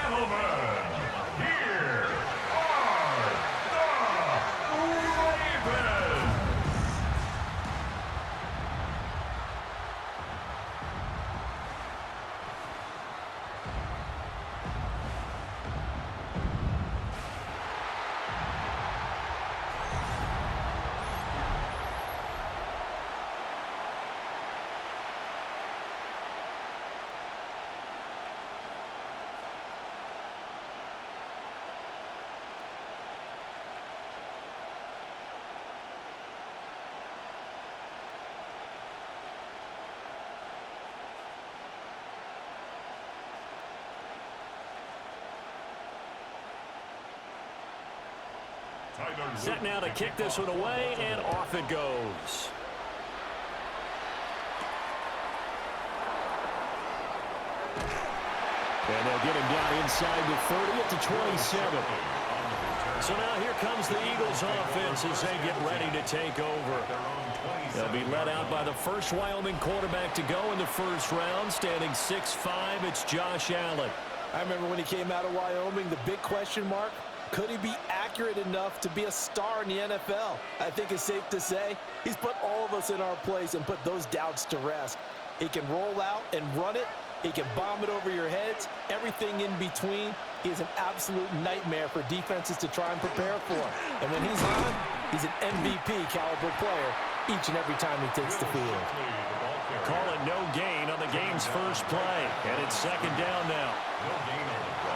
gentlemen, here are the Ravens. Set now to kick this one away, and off it goes. And they'll get him down inside the 30 at the 27. So now here comes the Eagles offense as they get ready to take over. They'll be led out by the first Wyoming quarterback to go in the first round, standing 6'5". It's Josh Allen. I remember when he came out of Wyoming, the big question mark, could he be accurate enough to be a star in the NFL? I think it's safe to say he's put all of us in our place and put those doubts to rest. He can roll out and run it. He can bomb it over your heads. Everything in between. He is an absolute nightmare for defenses to try and prepare for. And when he's on, he's an MVP caliber player each and every time he takes the field. Call it no gain on the game's first play. And it's second down now.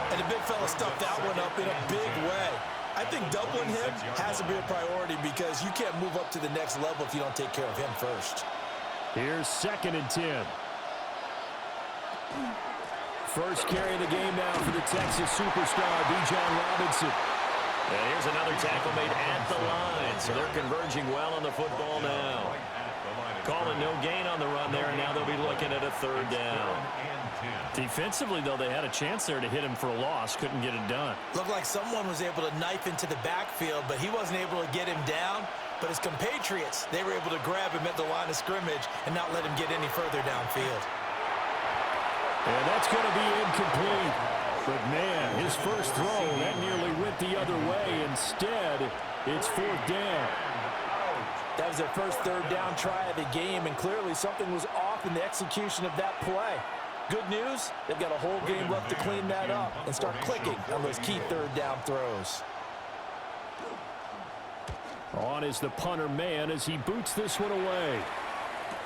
And the big fella stuffed that one up in a big way. I think doubling him has to be a priority because you can't move up to the next level if you don't take care of him first. Here's 2nd and 10. First carry of the game now for the Texas superstar, Bijan Robinson. And here's another tackle made at the line. So they're converging well on the football now. Calling no gain on the run there, and now they'll be looking at a 3rd down. Defensively, though, they had a chance there to hit him for a loss. Couldn't get it done. Looked like someone was able to knife into the backfield, but he wasn't able to get him down. But his compatriots, they were able to grab him at the line of scrimmage and not let him get any further downfield. And that's going to be incomplete. But, man, his first throw, that nearly went the other way. Instead, it's 4th down. That was their first 3rd down try of the game, and clearly something was off in the execution of that play. Good news, they've got a whole game left to clean that up and start clicking on those key 3rd down throws. On is the punter man as he boots this one away.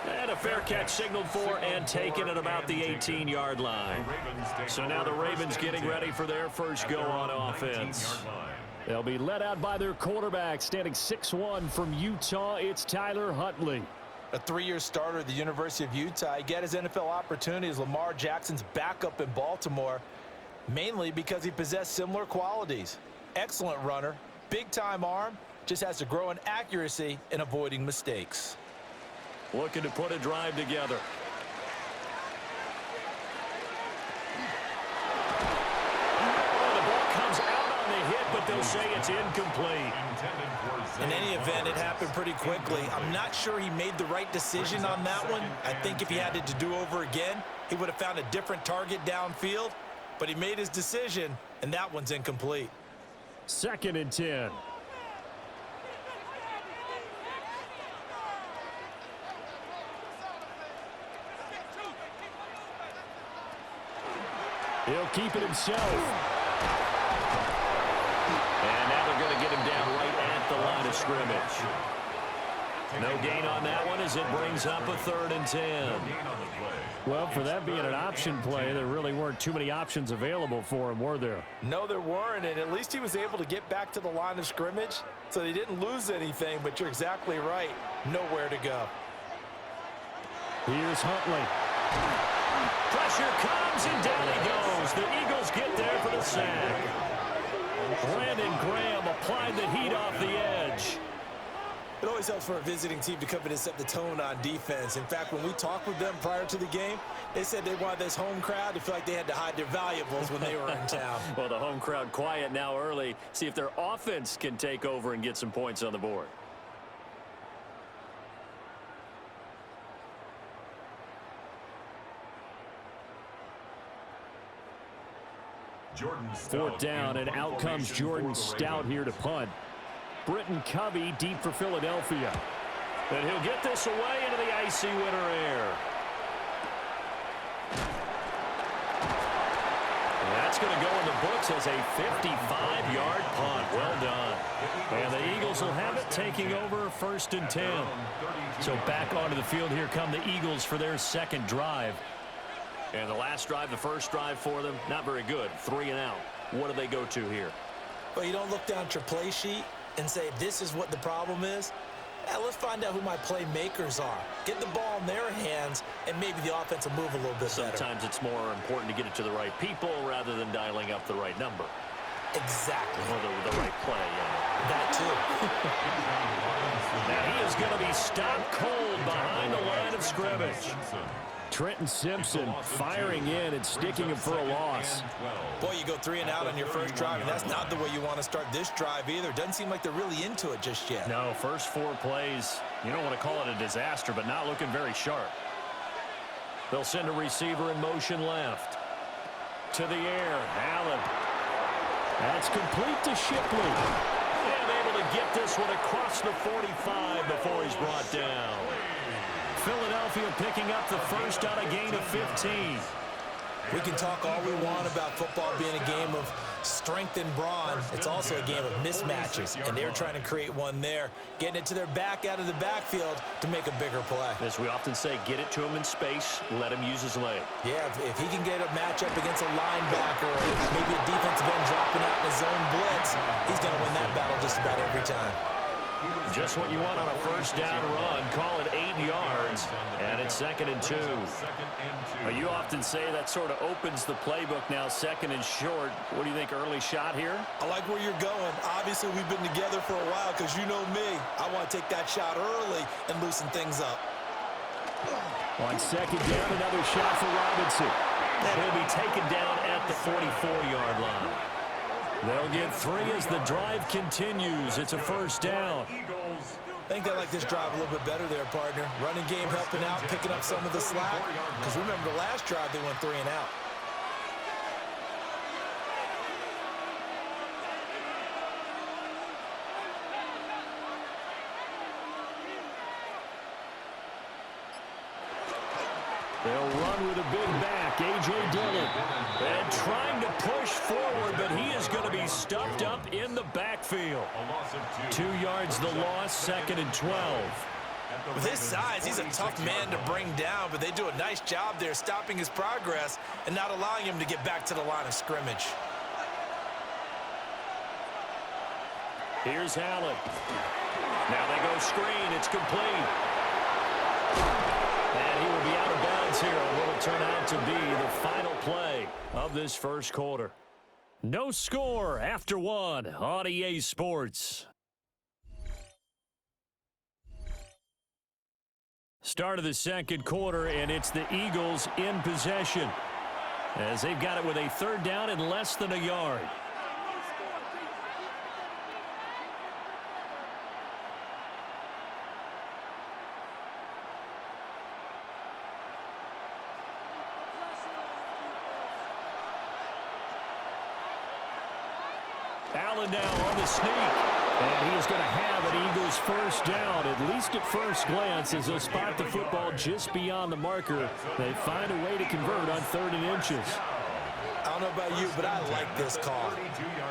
And a fair catch signaled for and taken at about the 18-yard line. So now the Ravens getting ready for their first go on offense. They'll be led out by their quarterback, standing 6'1" from Utah. It's Tyler Huntley. A 3-year starter at the University of Utah. He got his NFL opportunity as Lamar Jackson's backup in Baltimore, mainly because he possessed similar qualities. Excellent runner, big-time arm, just has to grow in accuracy and avoiding mistakes. Looking to put a drive together. But they'll say it's incomplete. In any event, it happened pretty quickly. I'm not sure he made the right decision on that one. I think if he had it to do over again, he would have found a different target downfield. But he made his decision, and that one's incomplete. 2nd and 10. He'll keep it himself. And now they're going to get him down right at the line of scrimmage. No gain on that one as it brings up a 3rd and 10. Well, for that being an option play, there really weren't too many options available for him, were there? No, there weren't, and at least he was able to get back to the line of scrimmage, so they didn't lose anything, but you're exactly right. Nowhere to go. Here's Huntley. Pressure comes, and down he goes. The Eagles get there for the sack. Brandon Graham applied the heat off the edge. It always helps for a visiting team to come in and set the tone on defense. In fact, when we talked with them prior to the game, they said they wanted this home crowd to feel like they had to hide their valuables when they were in town. Well, the home crowd quiet now early. See if their offense can take over and get some points on the board. Fourth down, and out comes Jordan Stout here to punt. Britton Covey deep for Philadelphia. And he'll get this away into the icy winter air. That's going to go in the books as a 55-yard punt. Well done. And the Eagles will have it, taking over 1st and 10. So back onto the field, here come the Eagles for their second drive. And the last drive, the first drive for them, not very good. 3 and out. What do they go to here? Well, you don't look down at your play sheet and say, this is what the problem is. Let's find out who my playmakers are. Get the ball in their hands, and maybe the offense will move a little bit better. Sometimes it's more important to get it to the right people rather than dialing up the right number. Exactly. Or the right play. That too. Now he is going to be stopped cold behind the line of scrimmage. Trenton Simpson firing in and sticking him for a loss. Boy, you go 3 and out on your first drive, and that's not the way you want to start this drive either. Doesn't seem like they're really into it just yet. No, first 4 plays, you don't want to call it a disaster, but not looking very sharp. They'll send a receiver in motion left. To the air, Allen. That's complete to Shipley. And able to get this one across the 45 before he's brought down. Philadelphia picking up the first on a gain of 15. We can talk all we want about football being a game of strength and brawn. It's also a game of mismatches, and they're trying to create one there, getting it to their back out of the backfield to make a bigger play. As we often say, get it to him in space, let him use his leg. Yeah, if he can get a matchup against a linebacker or maybe a defensive end dropping out in a zone blitz, he's going to win that battle just about every time. Just what you want on a first down run. Call it 8 yards, and it's 2nd and 2. You often say that sort of opens the playbook now, 2nd and short. What do you think, early shot here? I like where you're going. Obviously, we've been together for a while because you know me. I want to take that shot early and loosen things up. On 2nd down, another shot for Robinson. And he'll be taken down at the 44-yard line. They'll get 3 as the drive continues. It's a first down. I think they like this drive a little bit better there, partner. Running game helping out, picking up some of the slack. Because remember, the last drive, they went 3 and out. They'll run with a big back, A.J. Dillon. And trying to push forward, but he is going to be stuffed up in the backfield. 2 yards the loss, 2nd and 12. With his size, he's a tough man to bring down, but they do a nice job there stopping his progress and not allowing him to get back to the line of scrimmage. Here's Allen. Now they go screen. It's complete. And he will be out of bounds here on what will turn out to be the final play of this first quarter. No score after 1 on EA Sports. Start of the second quarter, and it's the Eagles in possession as they've got it with a 3rd down and less than a yard. Allen now on the sneak. And he is going to have an Eagles first down, at least at first glance, as they'll spot the football just beyond the marker. They find a way to convert on 3rd and inches. I don't know about you, but I like this call.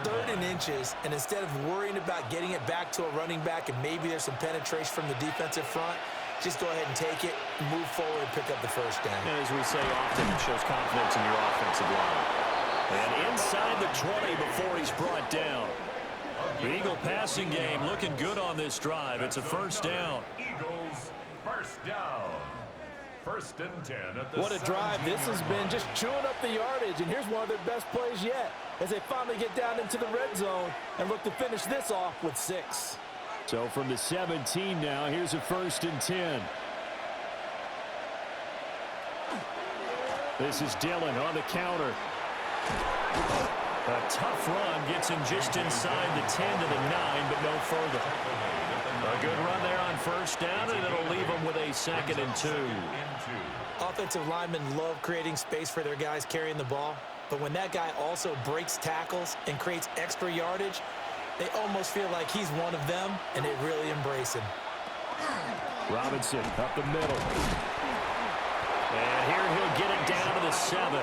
3rd and inches, and instead of worrying about getting it back to a running back and maybe there's some penetration from the defensive front, just go ahead and take it, move forward, and pick up the first down. And as we say often, it shows confidence in your offensive line. And inside the 20 before he's brought down. The Eagle passing game looking good on this drive. It's a first down. Eagles first down. 1st and 10 at the What a drive this has been, just chewing up the yardage, and here's one of their best plays yet as they finally get down into the red zone and look to finish this off with 6. So from the 17 now, here's a 1st and 10. This is Dillon on the counter. A tough run gets him just inside the 10 to the 9, but no further. A good run there on first down, and it'll leave them with a 2nd and 2. Offensive linemen love creating space for their guys carrying the ball. but when that guy also breaks tackles and creates extra yardage, they almost feel like he's one of them, and they really embrace him. Robinson up the middle. And here he'll get it down to the 7.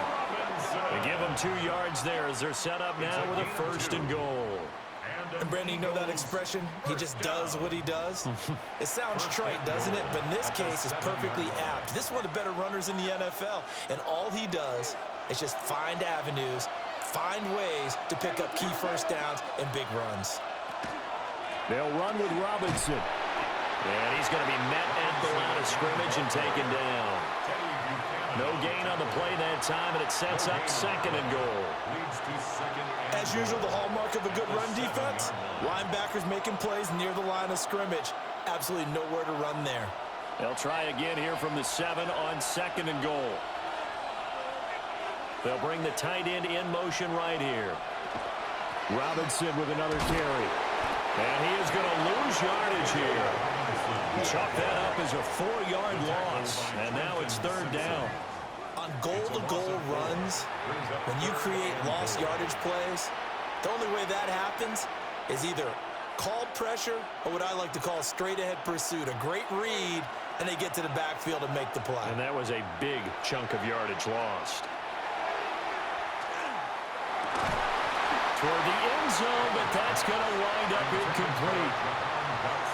They give him 2 yards there as they're set up now with a 1st and goal. And Brandon, you know that expression? He just does what he does? It sounds trite, doesn't it? But in this case, it's perfectly apt. This is one of the better runners in the NFL, and all he does is just find avenues, find ways to pick up key first downs and big runs. They'll run with Robinson. And he's going to be met at the line of scrimmage and taken down. No gain on the play that time, and it sets up 2nd and goal. As usual, the hallmark of a good run defense, linebackers making plays near the line of scrimmage. Absolutely nowhere to run there. They'll try again here from the 7 on 2nd and goal. They'll bring the tight end in motion right here. Robinson with another carry. And he is going to lose yardage here. Chalk that up as a 4-yard loss. And now it's 3rd down. On goal-to-goal runs, when you create lost yardage plays, the only way that happens is either called pressure or what I like to call straight-ahead pursuit. A great read, and they get to the backfield and make the play. And that was a big chunk of yardage lost. Toward the end zone, but that's going to wind up incomplete.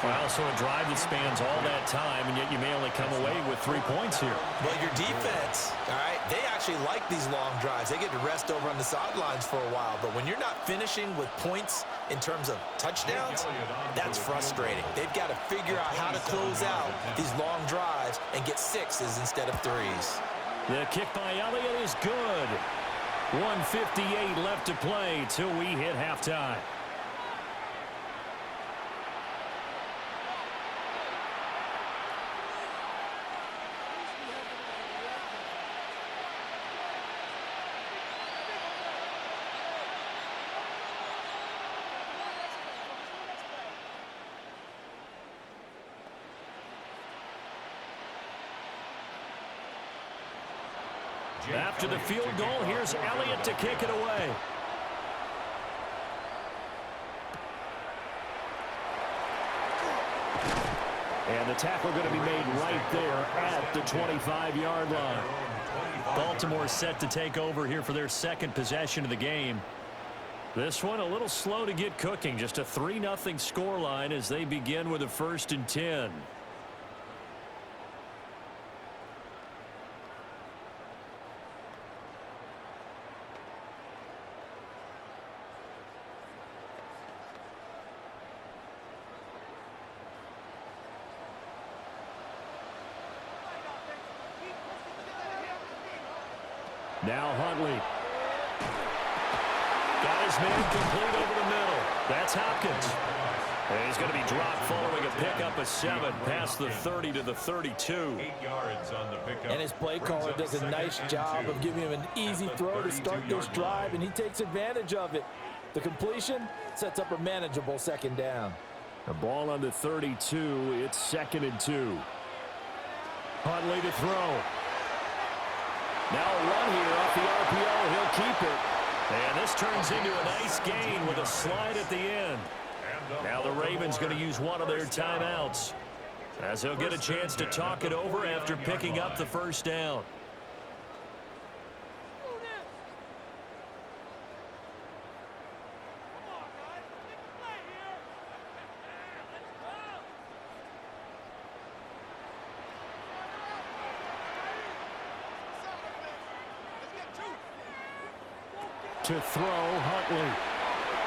Well, so a drive that spans all that time, and yet you may only come away with 3 points here. Well, your defense, all right, they actually like these long drives. They get to rest over on the sidelines for a while. But when you're not finishing with points in terms of touchdowns, that's frustrating. They've got to figure out how to close out these long drives and get 6s instead of 3s. The kick by Elliott is good. 1:58 left to play till we hit halftime. After the field goal, here's Elliott to kick it away. And the tackle going to be made right there at the 25-yard line. Baltimore set to take over here for their 2nd possession of the game. This one a little slow to get cooking. Just a 3-0 scoreline as they begin with a 1st and 10. Now Huntley. Got his man complete over the middle. That's Hopkins. And he's going to be dropped following a pickup of 7 past the 30 to the 32. 8 yards on the pickup. And his play caller does a nice job of giving him an easy throw to start this drive, and he takes advantage of it. The completion sets up a manageable 2nd down. The ball on the 32. It's 2nd and 2. Huntley to throw. Now a run here off the RPO. He'll keep it. And this turns into a nice gain with a slide at the end. Now the Ravens going to use one of their timeouts, as they'll get a chance to talk it over after picking up the 1st down. To throw, Huntley.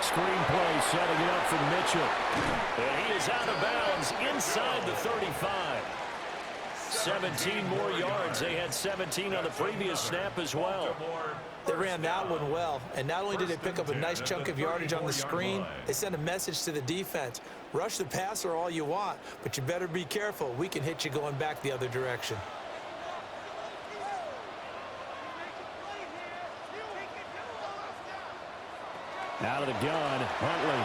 Screen play setting it up for Mitchell. And he is out of bounds inside the 35. 17 more yards. They had 17 on the previous snap as well. They ran that one well, and not only did they pick up a nice chunk of yardage on the screen, they sent a message to the defense. Rush the passer all you want, but you better be careful. We can hit you going back the other direction. Out of the gun, Huntley.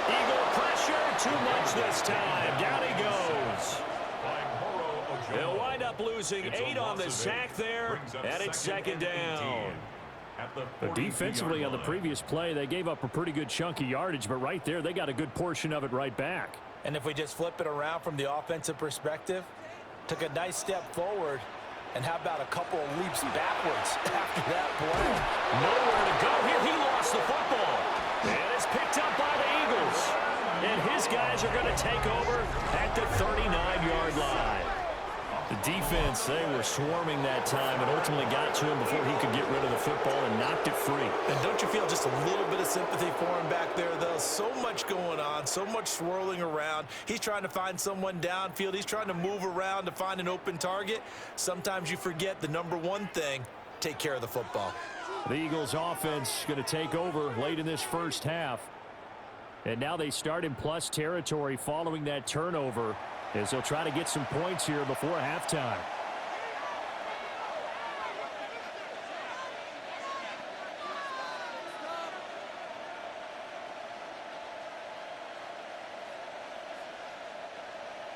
Eagle pressure, too much this time. Down he goes. They'll wind up losing 8 on the sack there, and it's 2nd down. at the But 42-yard defensively on the line. previous play, they gave up a pretty good chunk of yardage, but right there, they got a good portion of it right back. And if we just flip it around from the offensive perspective, took a nice step forward, and how about a couple of leaps backwards after that play? Nowhere to go here. He lost the football. And it's picked up by the Eagles. And his guys are going to take over at the 39-yard line. The defense, they were swarming that time and ultimately got to him before he could get rid of the football and knocked it free. And don't you feel just a little bit of sympathy for him back there, though? So much going on, so much swirling around. He's trying to find someone downfield. He's trying to move around to find an open target. Sometimes you forget the number one thing, take care of the football. The Eagles offense going to take over late in this first half. And now they start in plus territory following that turnover, as they'll try to get some points here before halftime.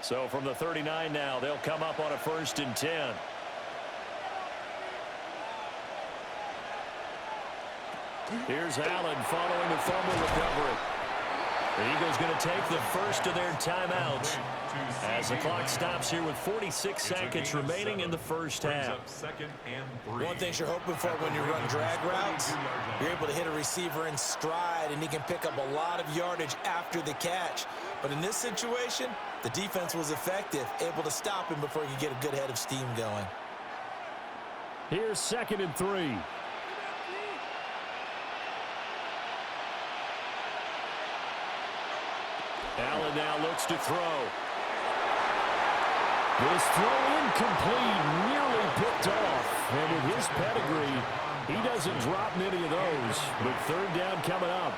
So from the 39 now, they'll come up on a 1st and 10. Here's Allen following the fumble recovery. The Eagles going to take the first of their timeouts as the clock stops here with 46 seconds remaining in the first half. One thing you're hoping for when you run drag routes, you're able to hit a receiver in stride, and he can pick up a lot of yardage after the catch. But in this situation, the defense was effective, able to stop him before he could get a good head of steam going. Here's 2nd and 3. Allen now looks to throw. This throw incomplete, nearly picked off. And with his pedigree, he doesn't drop many of those. But 3rd down coming up.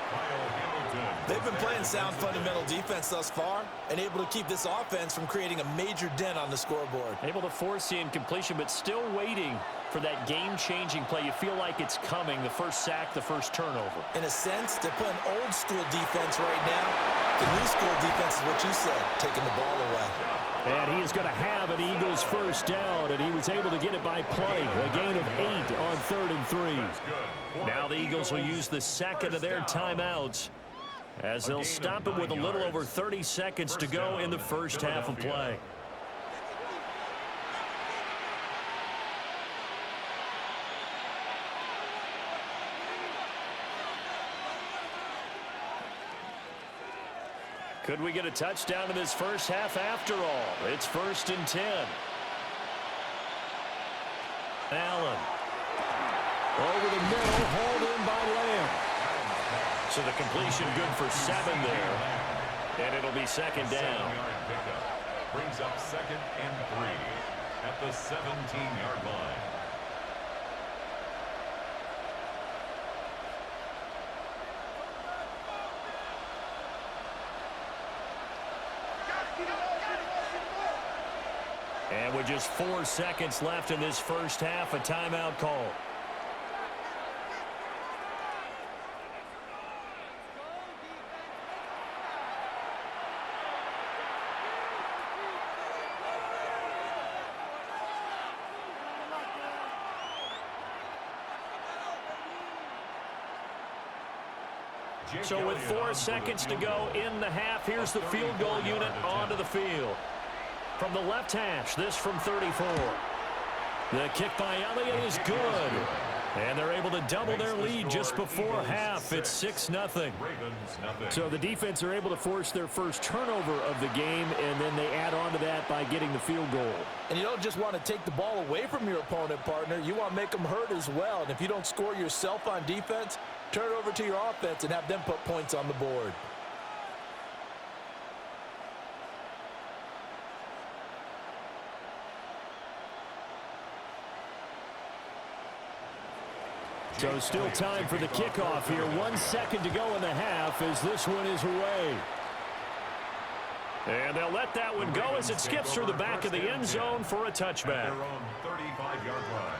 They've been playing sound fundamental defense thus far and able to keep this offense from creating a major dent on the scoreboard. Able to force the incompletion, but still waiting for that game-changing play. You feel like it's coming, the first sack, the first turnover. In a sense, they're playing old school defense right now. The new school defense is what you said, taking the ball away. And he is going to have an Eagles first down, and he was able to get it by play. A gain of 8 on 3rd and 3. Now the Eagles will use the second of their timeouts as they'll stop it with a little over 30 seconds to go in the first half of play. Could we get a touchdown in this first half after all? It's 1st and 10. Allen. Over the middle, hauled in by Lamb. So the completion good for 7 there. And it'll be 2nd down. Brings up 2nd and 3 at the 17-yard line. And with just 4 seconds left in this first half, a timeout call. So with 4 seconds to go in the half, here's the field goal unit onto the field. From the left hash, this from 34. The kick by Elliott is good. And they're able to double their lead just before half. It's 6-0. So the defense are able to force their first turnover of the game, and then they add on to that by getting the field goal. And you don't just want to take the ball away from your opponent, partner. You want to make them hurt as well. And if you don't score yourself on defense, turn it over to your offense and have them put points on the board. So still time for the kickoff here. 1 second to go in the half as this one is away. And they'll let that one go as it skips through the back of the end zone for a touchback. Their own 35-yard line.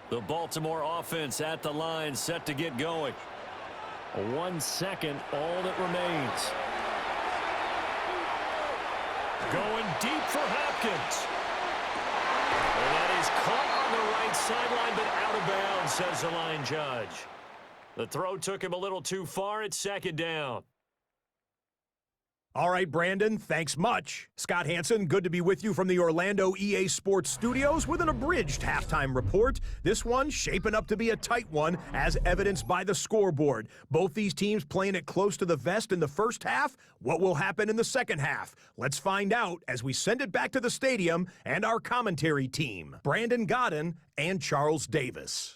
The Baltimore offense at the line, set to get going. 1 second, all that remains. Going deep for Hopkins. And that is caught on the right sideline, but out of bounds, says the line judge. The throw took him a little too far. It's 2nd down. All right, Brandon, thanks much. Scott Hansen, good to be with you from the Orlando EA Sports Studios with an abridged halftime report. This one shaping up to be a tight one, as evidenced by the scoreboard. Both these teams playing it close to the vest in the first half. What will happen in the second half? Let's find out as we send it back to the stadium and our commentary team, Brandon Godden and Charles Davis.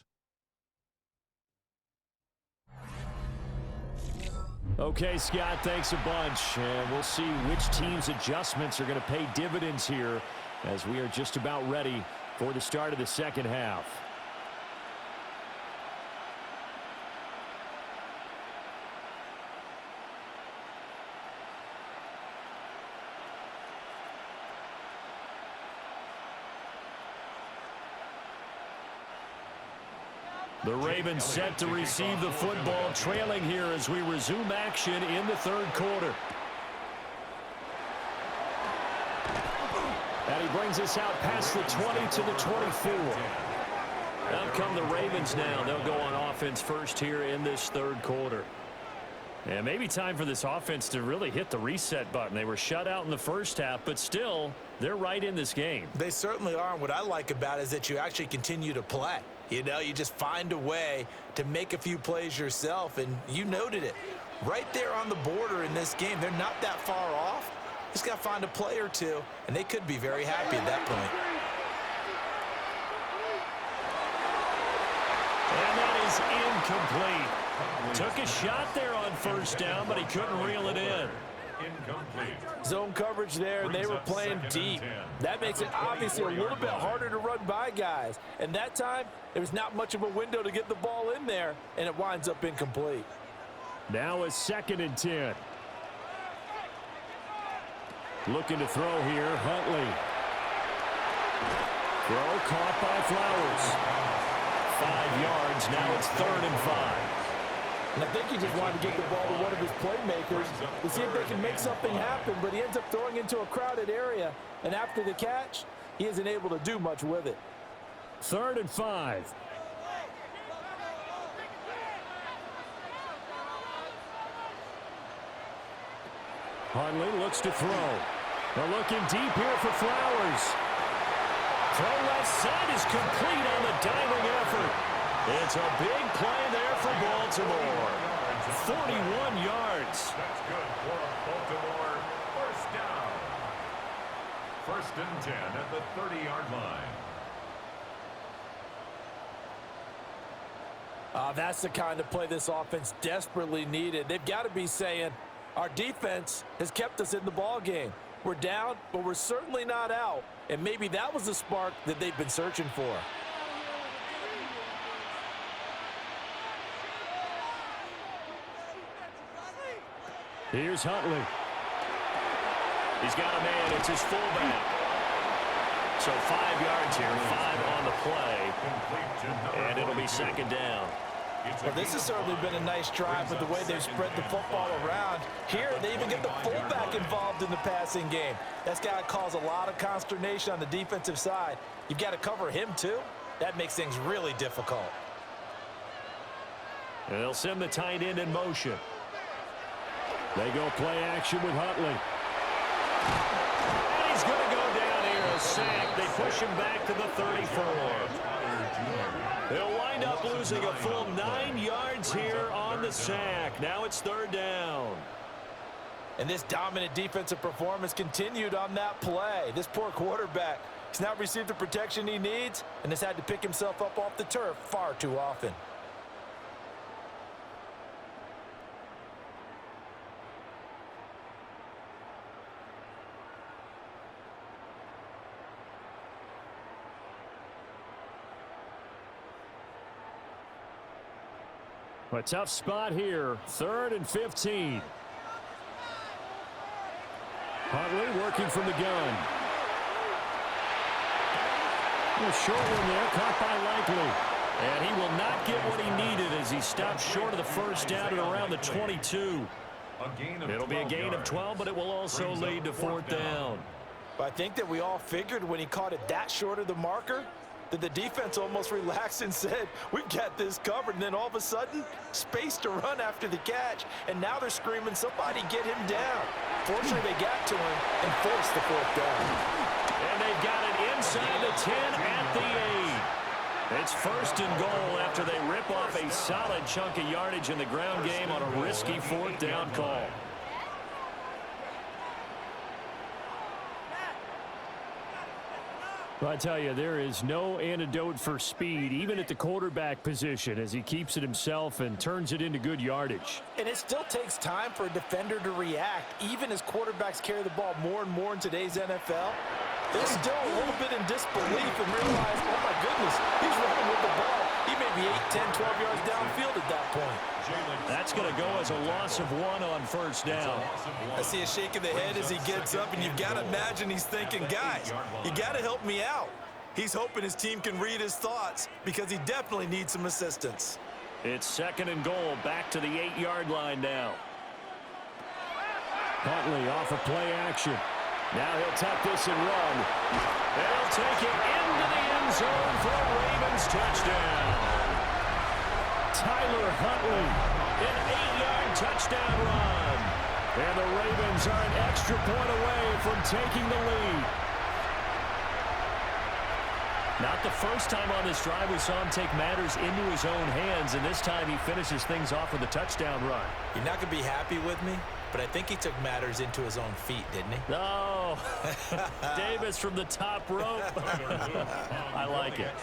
Okay, Scott, thanks a bunch. And we'll see which team's adjustments are going to pay dividends here as we are just about ready for the start of the second half. The Ravens set to receive the football, trailing here as we resume action in the third quarter. And he brings us out past the 20 to the 24. Out come the Ravens now. They'll go on offense first here in this third quarter. And maybe time for this offense to really hit the reset button. They were shut out in the first half, but still, they're right in this game. They certainly are. And what I like about it is that you actually continue to play. You know, you just find a way to make a few plays yourself, and you noted it. Right there on the border in this game, they're not that far off. Just got to find a play or two, and they could be very happy at that point. And that is incomplete. Took a shot there on first down, but he couldn't reel it in. Incomplete. Zone coverage there, and they were playing deep. That makes it obviously a little bit harder to run by guys. And that time, there was not much of a window to get the ball in there, and it winds up incomplete. Now a 2nd and 10. Looking to throw here, Huntley. Throw caught by Flowers. 5 yards, now it's 3rd and 5. And I think he just wanted to get the ball to one of his playmakers to see if they can make something happen, but he ends up throwing into a crowded area, and after the catch, he isn't able to do much with it. 3rd and 5. Huntley looks to throw. They're looking deep here for Flowers. Throw left side is complete on the diving effort. It's a big play there for Baltimore. 41 yards. That's good for Baltimore. First down. 1st and 10 at the 30-yard line. That's the kind of play this offense desperately needed. They've got to be saying, our defense has kept us in the ball game. We're down, but we're certainly not out. And maybe that was the spark that they've been searching for. Here's Huntley. He's got a man. It's his fullback. So 5 yards here, 5 on the play. And it'll be 2nd down. Well, this has certainly been a nice drive with the way they've spread the football around. Here, they even get the fullback involved in the passing game. That's got to cause a lot of consternation on the defensive side. You've got to cover him, too. That makes things really difficult. And they'll send the tight end in motion. They go play action with Huntley. And he's going to go down here, a sack. They push him back to the 34. They'll wind up losing a full 9 yards here on the sack. Now it's 3rd down. And this dominant defensive performance continued on that play. This poor quarterback has not received the protection he needs and has had to pick himself up off the turf far too often. A tough spot here. 3rd and 15. Huntley working from the gun. A short one there, caught by Likely. And he will not get what he needed as he stops short of the first down at around the 22. It'll be a gain of 12, but it will also lead to fourth down. But I think that we all figured when he caught it that short of the marker that the defense almost relaxed and said, we've got this covered. And then all of a sudden, space to run after the catch. And now they're screaming, somebody get him down. Fortunately, they got to him and forced the fourth down. And they've got it inside the 10 at the 8. It's first and goal after they rip off a solid chunk of yardage in the ground game on a risky fourth down call. Well, I tell you, there is no antidote for speed, even at the quarterback position, as he keeps it himself and turns it into good yardage. And it still takes time for a defender to react, even as quarterbacks carry the ball more and more in today's NFL. They're still a little bit in disbelief and realize, oh my goodness, he's running with the ball. He may be 8, 10, 12 yards downfield at that point. That's going to go as a loss of 1 on first down. I see a shake of the head as he gets up, and you've got to imagine he's thinking, guys, you got to help me out. He's hoping his team can read his thoughts because he definitely needs some assistance. It's second and goal, back to the 8-yard line now. Huntley off of play action. Now he'll tap this and run. They'll take it into the end zone for a Ravens touchdown. Tyler Huntley. An 8-yard touchdown run. And the Ravens are an extra point away from taking the lead. Not the first time on this drive we saw him take matters into his own hands, and this time he finishes things off with a touchdown run. You're not going to be happy with me, but I think he took matters into his own feet, didn't he? No. Davis from the top rope. I like it.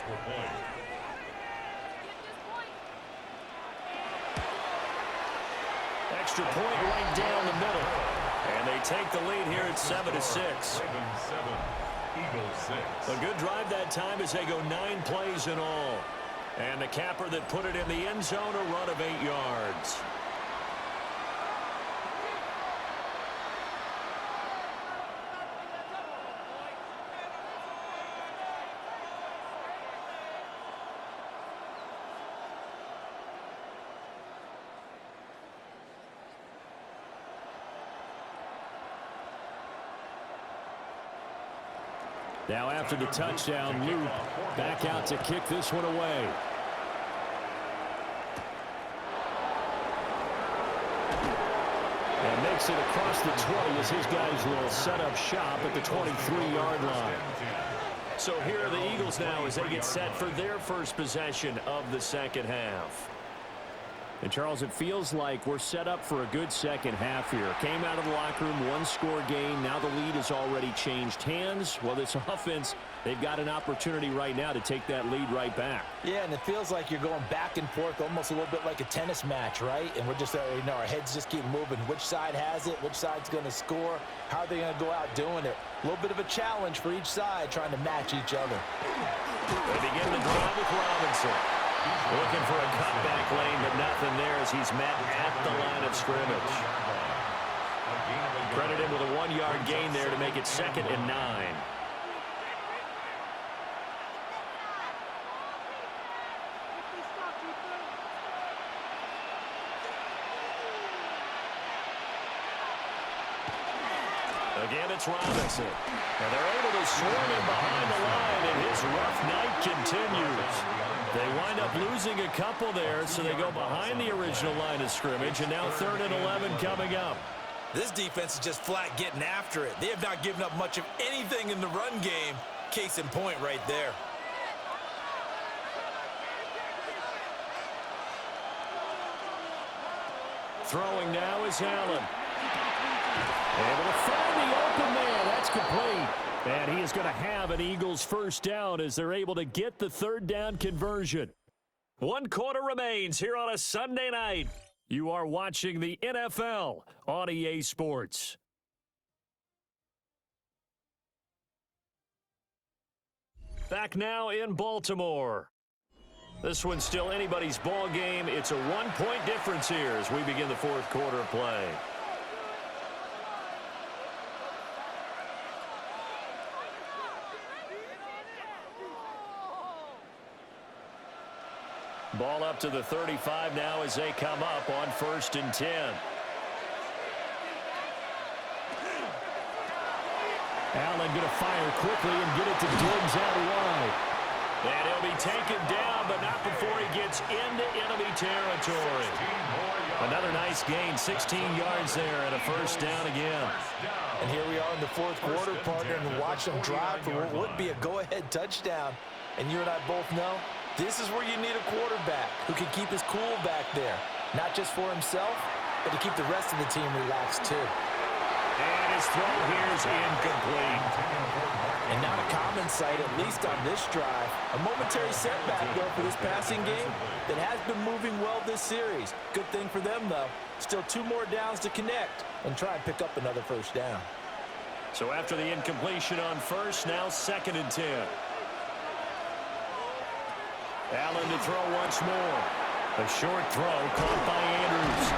Extra point right down the middle. And they take the lead here at 7-6. A good drive that time as they go 9 plays in all. And the capper that put it in the end zone, a run of 8 yards. Now after the touchdown, Luke back out to kick this one away. And makes it across the 20 as his guys will set up shop at the 23-yard line. So here are the Eagles now as they get set for their first possession of the second half. And, Charles, it feels like we're set up for a good second half here. Came out of the locker room, 1-score game. Now the lead has already changed hands. Well, this offense, they've got an opportunity right now to take that lead right back. Yeah, and it feels like you're going back and forth, almost a little bit like a tennis match, right? And we're just, our heads just keep moving. Which side has it? Which side's going to score? How are they going to go out doing it? A little bit of a challenge for each side, trying to match each other. They begin the drive with Robinson. Looking for a cutback lane, but nothing there as he's met at the line of scrimmage. Credit him with a 1-yard gain there to make it 2nd and 9. Again, it's Robinson. And they're able to swarm him behind the line, and his rough night continues. They wind up losing a couple there, so they go behind the original line of scrimmage, and now 3rd and 11 coming up. This defense is just flat getting after it. They have not given up much of anything in the run game. Case in point right there. Throwing now is Allen. Able to find the open man. That's complete. And he is going to have an Eagles first down as they're able to get the 3rd down conversion. 1 quarter remains here on a Sunday night. You are watching the NFL on EA Sports. Back now in Baltimore. This one's still anybody's ball game. It's a 1-point difference here as we begin the 4th quarter of play. Ball up to the 35 now as they come up on 1st and 10. Allen going to fire quickly and get it to Diggs out wide. And he'll be taken down, but not before he gets into enemy territory. Another nice gain, 16 yards there, and a 1st down again. And here we are in the 4th quarter, partner, and watch them drive for what would be a go-ahead touchdown. And you and I both know this is where you need a quarterback who can keep his cool back there, not just for himself, but to keep the rest of the team relaxed too. And his throw here is incomplete. And not a common sight, at least on this drive. A momentary setback, though, for this passing game that has been moving well this series. Good thing for them, though. Still 2 more downs to connect and try and pick up another 1st down. So after the incompletion on 1st, now 2nd and 10. Allen to throw once more. A short throw caught by Andrews.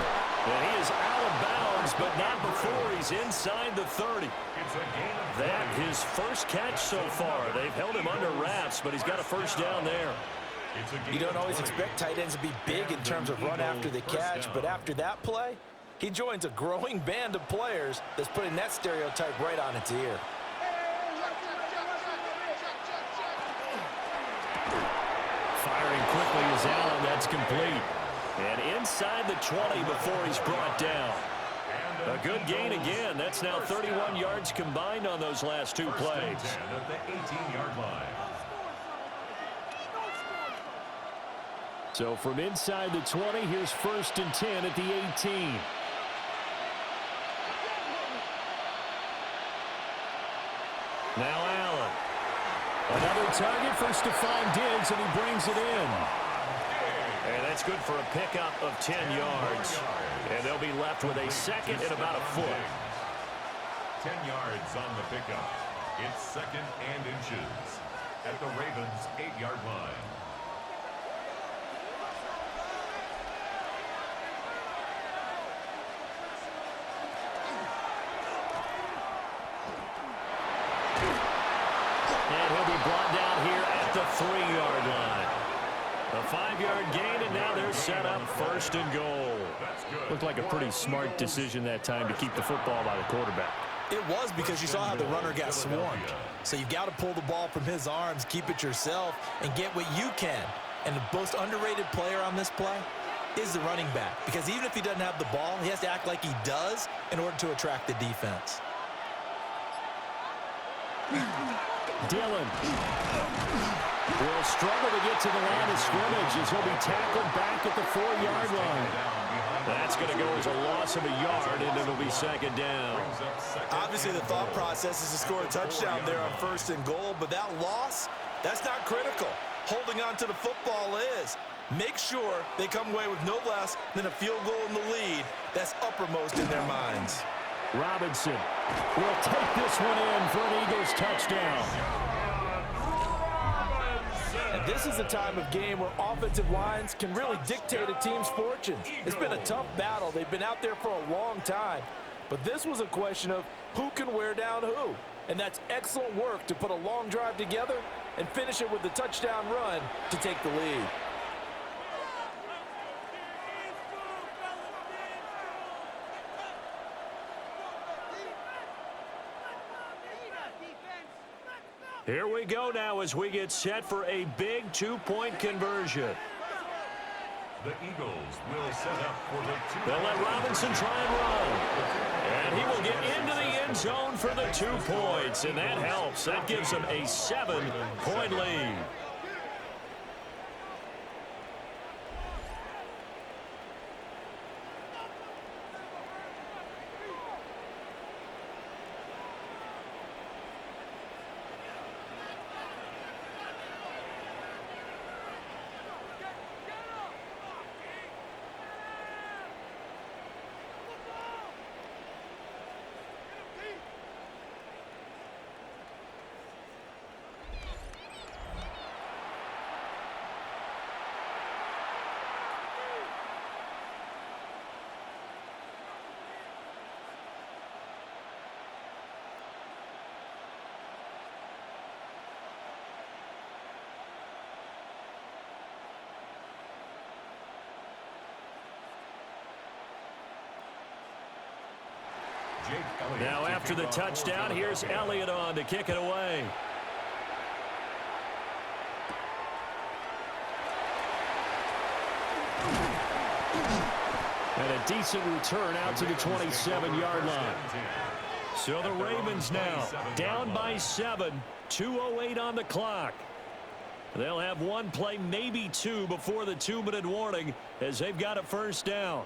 And he is out of bounds, but not before he's inside the 30. That his 1st catch so far. They've held him under wraps, but he's got a 1st down there. You don't always expect tight ends to be big in terms of run after the catch, but after that play, he joins a growing band of players that's putting that stereotype right on its ear. Firing quickly is Allen. That's complete. And inside the 20 before he's brought down. A good gain again. That's now 31 yards combined on those last 2 plays. At the 18-yard line. So from inside the 20, here's 1st and 10 at the 18. Now Allen. Another target for Stephon Diggs, and he brings it in. And that's good for a pickup of 10 yards. And they'll be left with a 2nd and about a foot. 10 yards on the pickup. It's 2nd and inches at the Ravens' 8-yard line. And he'll be brought down here at the 3-yard line. A 5-yard gain, and now they're set up 1st and goal. Looked like a pretty smart decision that time to keep the football by the quarterback. It was, because you saw how the runner got swarmed. So you've got to pull the ball from his arms, keep it yourself, and get what you can. And the most underrated player on this play is the running back, because even if he doesn't have the ball, he has to act like he does in order to attract the defense. Dillon will struggle to get to the line of scrimmage as he'll be tackled back at the 4-yard line. That's going to go as a loss of a yard, and it'll be 2nd down. Obviously, the thought process is to score a touchdown there on 1st and goal, but that loss, that's not critical. Holding on to the football is. Make sure they come away with no less than a field goal in the lead that's uppermost in their minds. Robinson will take this one in for an Eagles touchdown. And this is a time of game where offensive lines can really dictate a team's fortunes. It's been a tough battle. They've been out there for a long time. But this was a question of who can wear down who. And that's excellent work to put a long drive together and finish it with the touchdown run to take the lead. Here we go now as we get set for a big 2-point conversion. The Eagles will set up for the 2. They'll let Robinson try and run. And he will get into the end zone for the 2 points. And that helps. That gives them a 7-point lead. Now after the touchdown, here's Elliott on to kick it away. And a decent return out to the 27-yard line. So the Ravens now down by 7, 2:08 on the clock. They'll have one play, maybe two, before the 2-minute warning as they've got a first down.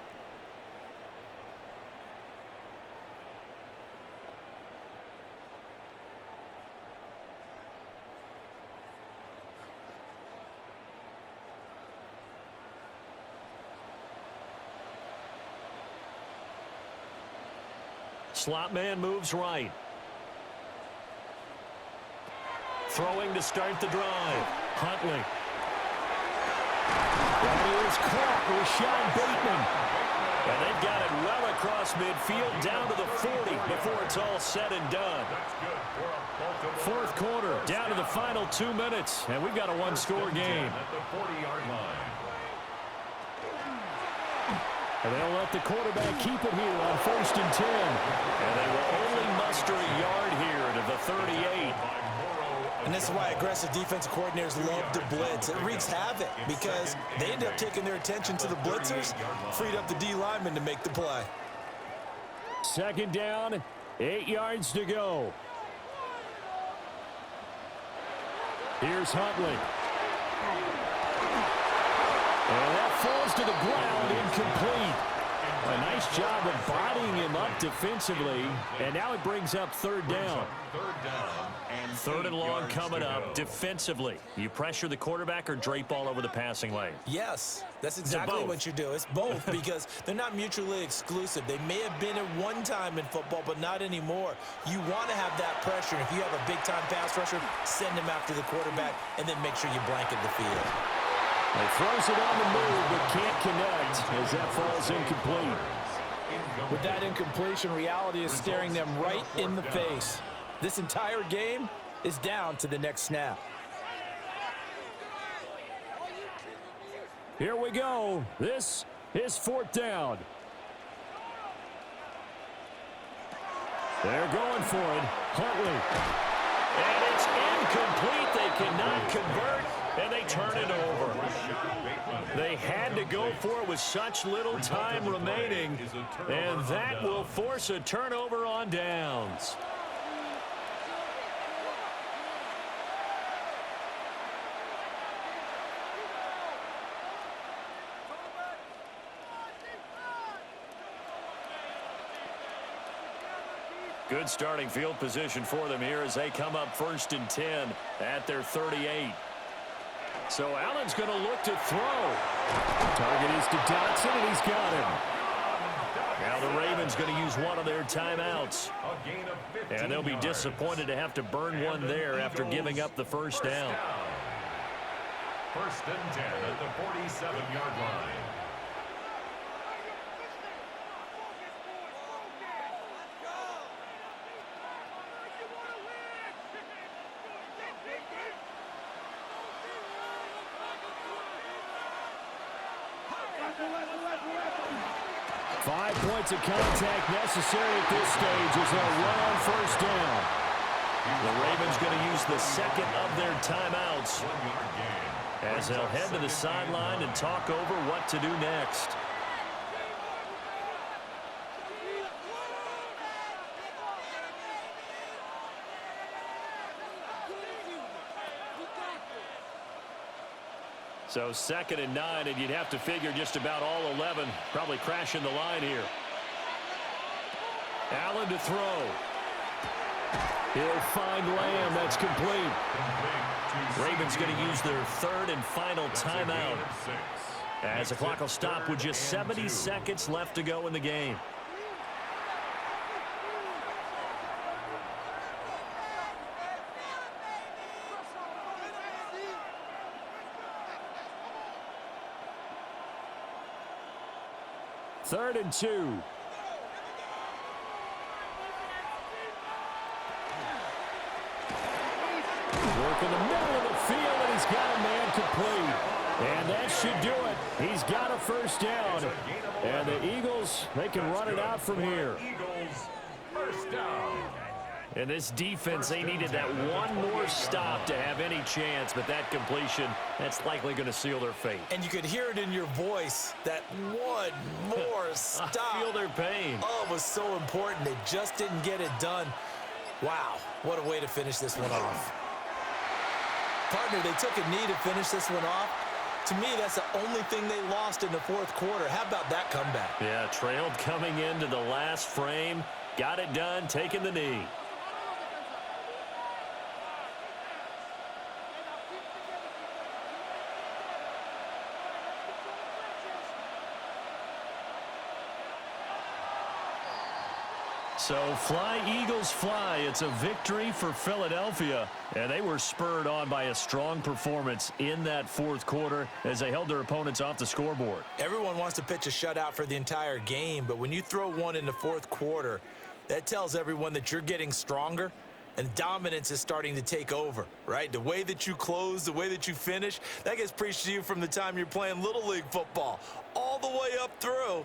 Slot man moves right. Throwing to start the drive. Huntley. And he is caught with Sean Bateman. And they've got it well across midfield down to the 40 before it's all said and done. Fourth quarter, down to the final 2 minutes, and we've got a one-score game. At the 40-yard line. And they'll let the quarterback keep it here on 1st and 10. And they will only muster a yard here to the 38. And this is why aggressive defensive coordinators love to blitz. It wreaks havoc because they end up taking their attention to the blitzers, freed up the D lineman to make the play. Second down, 8 yards to go. Here's Huntley. And that falls to the ground, incomplete. A nice job of bodying him up defensively. And now it brings up third down. Third and long coming up defensively. You pressure the quarterback or drape all over the passing lane? Yes, that's exactly what you do. It's both because they're not mutually exclusive. They may have been at one time in football, but not anymore. You want to have that pressure. If you have a big-time pass rusher, send him after the quarterback and then make sure you blanket the field. He throws it on the move, but can't connect as that falls incomplete. With that incompletion, reality is staring them right in the face. This entire game is down to the next snap. Here we go. This is fourth down. They're going for it. Huntley. And it's incomplete. They cannot convert, and they turn it over. They had to go for it with such little time remaining, and that will force a turnover on downs. Good starting field position for them here as they come up 1st and 10 at their 38. So Allen's going to look to throw. Target is to Dotson, and he's got him. Now the Ravens going to use one of their timeouts. And they'll be disappointed to have to burn one there after giving up the first down. 1st and 10 at the 47-yard line. Points of contact necessary at this stage as they'll run on first down. The Ravens going to use the second of their timeouts as they'll head to the sideline and talk over what to do next. So 2nd and 9, and you'd have to figure just about all 11 probably crashing the line here. Allen to throw. He'll find Lamb. That's complete. Ravens going to use their third and final timeout as the clock will stop with just 70 seconds left to go in the game. Third and 2. Work in the middle of the field, and he's got a man complete. And that should do it. He's got a first down. And the Eagles, they can run it out from here. first down. And this defense, they needed that one more stop to have any chance, but that completion, that's likely going to seal their fate. And you could hear it in your voice, that one more stop. I feel their pain. Oh, it was so important. They just didn't get it done. Wow, what a way to finish this one off. Partner, they took a knee to finish this one off. To me, that's the only thing they lost in the fourth quarter. How about that comeback? Yeah, trailed coming into the last frame. Got it done, taking the knee. So fly, Eagles, fly. It's a victory for Philadelphia, and they were spurred on by a strong performance in that fourth quarter as they held their opponents off the scoreboard. Everyone wants to pitch a shutout for the entire game, but when you throw one in the fourth quarter, that tells everyone that you're getting stronger and dominance is starting to take over, right? The way that you close, the way that you finish, that gets preached to you from the time you're playing Little League football all the way up through.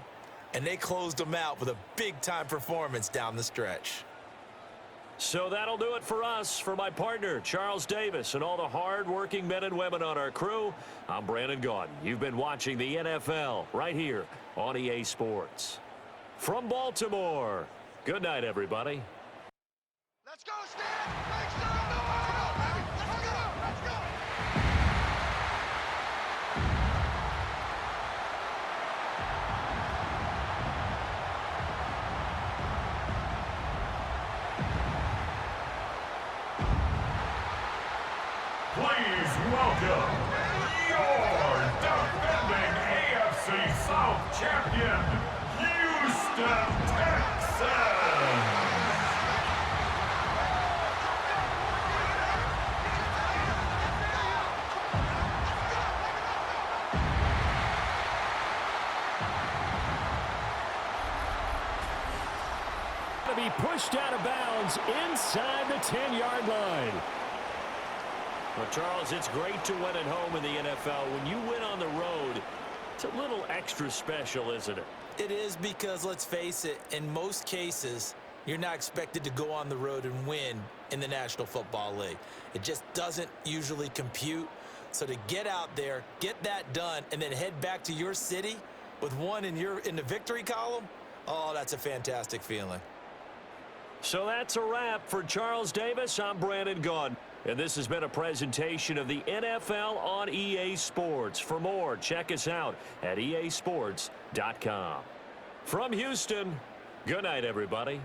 And they closed them out with a big-time performance down the stretch. So that'll do it for us. For my partner, Charles Davis, and all the hard-working men and women on our crew, I'm Brandon Gaudin. You've been watching the NFL right here on EA Sports. From Baltimore, good night, everybody. Let's go, Stan! Make some noise! Baby! Let's go! Let's go! Please welcome your defending AFC South champion, Houston Texans. To be pushed out of bounds inside the 10-yard line. Well, Charles, it's great to win at home in the NFL. When you win on the road, it's a little extra special, isn't it? It is because, let's face it, in most cases, you're not expected to go on the road and win in the National Football League. It just doesn't usually compute. So to get out there, get that done, and then head back to your city with one in the victory column, oh, that's a fantastic feeling. So that's a wrap for Charles Davis. I'm Brandon Gaudin. And this has been a presentation of the NFL on EA Sports. For more, check us out at easports.com. From Houston, good night, everybody.